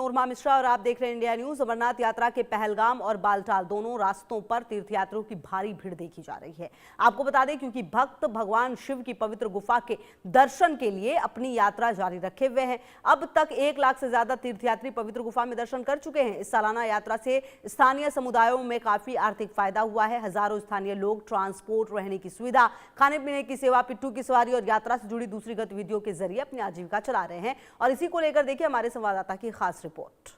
मनोरमा मिश्रा और आप देख रहे हैं इंडिया न्यूज। अमरनाथ यात्रा के पहलगाम और बालटाल दोनों रास्तों पर तीर्थयात्रियों की भारी भीड़ देखी जा रही है। आपको बता दें, क्योंकि भक्त भगवान शिव की पवित्र गुफा के दर्शन के लिए अपनी यात्रा जारी रखे हुए हैं। अब तक 1 लाख से ज्यादा तीर्थयात्री पवित्र गुफा में दर्शन कर चुके हैं। इस सालाना यात्रा से स्थानीय समुदायों में काफी आर्थिक फायदा हुआ है। हजारों स्थानीय लोग ट्रांसपोर्ट, रहने की सुविधा, खाने पीने की सेवा, पिट्ठू की सवारी और यात्रा से जुड़ी दूसरी गतिविधियों के जरिए अपनी आजीविका चला रहे हैं। और इसी को लेकर देखिए हमारे संवाददाता की खास रिपोर्ट।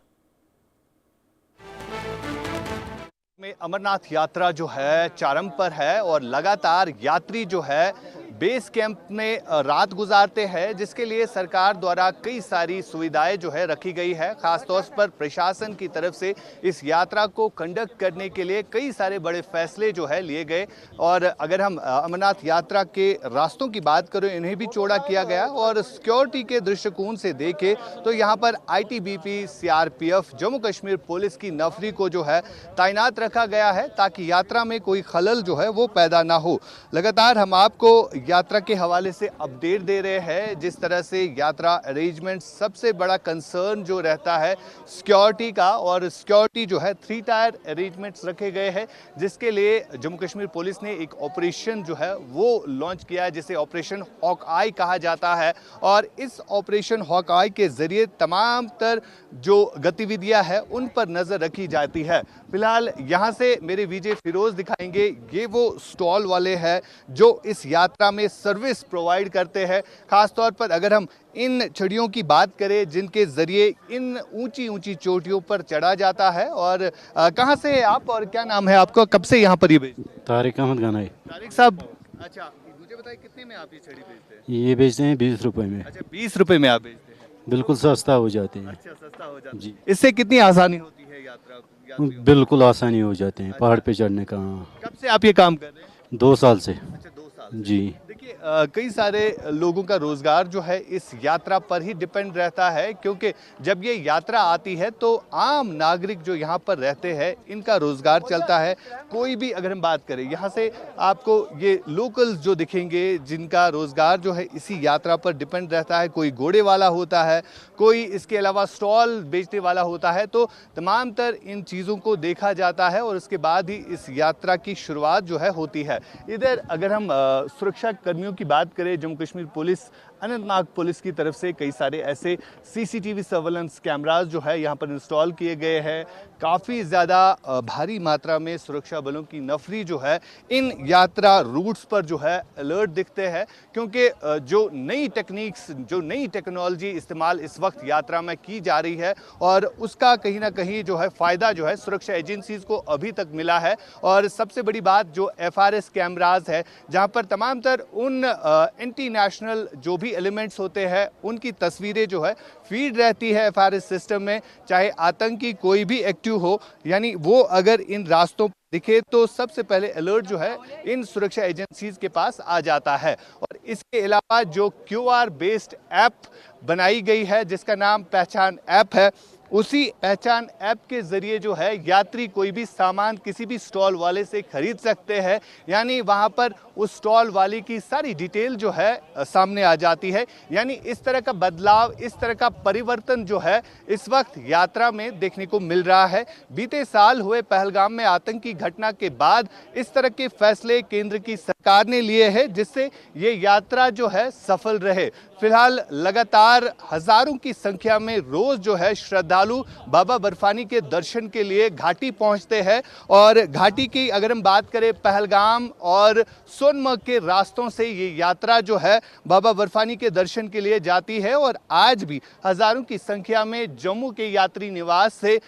में अमरनाथ यात्रा जो है चरम पर है और लगातार यात्री जो है बेस कैंप में रात गुजारते हैं, जिसके लिए सरकार द्वारा कई सारी सुविधाएं जो है रखी गई है। खासतौर पर प्रशासन की तरफ से इस यात्रा को कंडक्ट करने के लिए कई सारे बड़े फैसले जो है लिए गए। और अगर हम अमरनाथ यात्रा के रास्तों की बात करें, इन्हें भी चौड़ा किया गया और सिक्योरिटी के दृष्टिकोण से देखें तो यहाँ पर ITBP, CRPF, Jammu Kashmir police की नफरी को जो है तैनात रखा गया है ताकि यात्रा में कोई खलल जो है वो पैदा ना हो। लगातार हम आपको यात्रा के हवाले से अपडेट दे रहे हैं। जिस तरह से यात्रा अरेंजमेंट, सबसे बड़ा कंसर्न जो रहता है सिक्योरिटी का, और सिक्योरिटी जो है 3 टायर अरेंजमेंट्स रखे गए हैं, जिसके लिए जम्मू कश्मीर पुलिस ने एक ऑपरेशन जो है वो लॉन्च किया है, जिसे ऑपरेशन हॉक आई कहा जाता है। और इस ऑपरेशन हॉक आई के जरिए तमाम तर जो गतिविधियां हैं उन पर नजर रखी जाती है। फिलहाल यहाँ से मेरे विजय फिरोज दिखाएंगे, ये वो स्टॉल वाले हैं जो इस यात्रा में सर्विस प्रोवाइड करते हैं। खासतौर पर अगर हम इन छड़ियों की बात करें जिनके जरिए इन ऊंची ऊंची चोटियों पर चढ़ा जाता है। और कहाँ से हैं आप और क्या नाम है आपका, कब से यहाँ पर ये बेचते हैं? तारिक अहमद गनाई। तारिक साहब, अच्छा मुझे बताइए कितने में आप ये छड़ी बेचते हैं? ये बेचते हैं 20 रुपए में। अच्छा, 20 रुपए में आप बेचते हैं? बिल्कुल सस्ता हो जाते हैं। अच्छा, सस्ता हो जाता है जी। इससे कितनी आसानी होती है यात्रियों को? बिल्कुल आसानी हो जाते हैं पहाड़ पे चढ़ने का। कब से आप ये काम कर रहे हैं? 2 साल से। अच्छा, 2 साल जी। देखिए, कई सारे लोगों का रोजगार जो है इस यात्रा पर ही डिपेंड रहता है, क्योंकि जब ये यात्रा आती है तो आम नागरिक जो यहाँ पर रहते हैं इनका रोजगार चलता है। कोई भी अगर हम बात करें, यहाँ से आपको ये लोकल्स जो दिखेंगे जिनका रोजगार जो है इसी यात्रा पर डिपेंड रहता है। कोई घोड़े वाला होता है, कोई इसके अलावा स्टॉल बेचने वाला होता है। तो तमाम तर इन चीज़ों को देखा जाता है और उसके बाद ही इस यात्रा की शुरुआत जो है होती है। इधर अगर हम सुरक्षा कर्मियों की बात करें, जम्मू कश्मीर पुलिस, अनंतनाग पुलिस की तरफ से कई सारे ऐसे CCTV सर्वेलेंस कैमरास जो है यहाँ पर इंस्टॉल किए गए हैं। काफ़ी ज़्यादा भारी मात्रा में सुरक्षा बलों की नफरी जो है इन यात्रा रूट्स पर जो है अलर्ट दिखते हैं, क्योंकि जो नई टेक्निक्स, जो नई टेक्नोलॉजी इस्तेमाल इस वक्त यात्रा में की जा रही है और उसका कहीं ना कहीं जो है फ़ायदा जो है सुरक्षा एजेंसीज़ को अभी तक मिला है। और सबसे बड़ी बात जो FRS कैमराज है, जहाँ पर तमाम तर उन एंटी नेशनल जो भी एलिमेंट्स होते हैं उनकी तस्वीरें जो है फीड रहती है FRS सिस्टम में, चाहे आतंकी कोई भी एक्टिव हो, यानी वो अगर इन रास्तों दिखे तो सबसे पहले अलर्ट जो है इन सुरक्षा एजेंसीज के पास आ जाता है। और इसके अलावा जो QR बेस्ड ऐप बनाई गई है जिसका नाम पहचान ऐप है, उसी पहचान ऐप के जरिए जो है यात्री कोई भी सामान किसी भी स्टॉल वाले से खरीद सकते हैं। यानी वहां पर उस स्टॉल वाले की सारी डिटेल जो है सामने आ जाती है। यानी इस तरह का बदलाव, इस तरह का परिवर्तन जो है इस वक्त यात्रा में देखने को मिल रहा है। बीते साल हुए पहलगाम में आतंकी घटना के बाद इस तरह के फैसले केंद्र की सरकार ने लिए हैं, जिससे ये यात्रा जो है सफल रहे। फिलहाल लगातार हजारों की संख्या में रोज जो है श्रद्धालु बाबा बर्फानी के दर्शन के लिए घाटी पहुंचते हैं। और घाटी की अगर हम बात करें, पहलगाम और सोनमर्ग के रास्तों से ये यात्रा जो है बाबा बर्फानी के दर्शन के लिए जाती है। और आज भी हजारों की संख्या में जम्मू के यात्री निवास से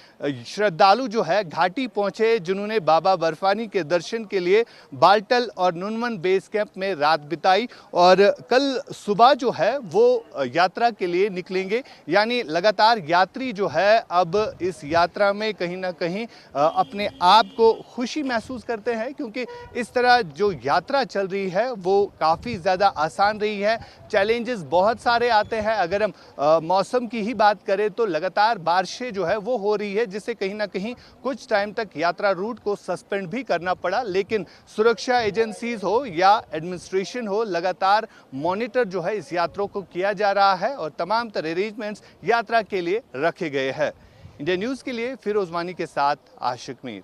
श्रद्धालु जो है घाटी पहुंचे, जिन्होंने बाबा बर्फानी के दर्शन के लिए बालटल और नुनवन बेस कैंप में रात बिताई और कल सुबह जो है वो यात्रा के लिए निकलेंगे। यानी लगातार यात्री जो है अब इस यात्रा में कहीं ना कहीं अपने आप को खुशी महसूस करते हैं, क्योंकि इस तरह जो यात्रा चल रही है वो काफ़ी ज़्यादा आसान रही है। चैलेंजेस बहुत सारे आते हैं। अगर हम मौसम की ही बात करें तो लगातार बारिशें जो है वो हो रही है, जिससे कहीं ना कहीं कुछ टाइम तक यात्रा रूट को सस्पेंड भी करना पड़ा। लेकिन सुरक्षा एजेंसीज हो हो या एडमिनिस्ट्रेशन हो, लगातार मॉनिटर जो है इस यात्रा को किया जा रहा है और तमाम तरह अरेंजमेंट्स यात्रा के लिए रखे गए हैं। इंडिया न्यूज़ के लिए फिरोज वानी के साथ आशिक मीर।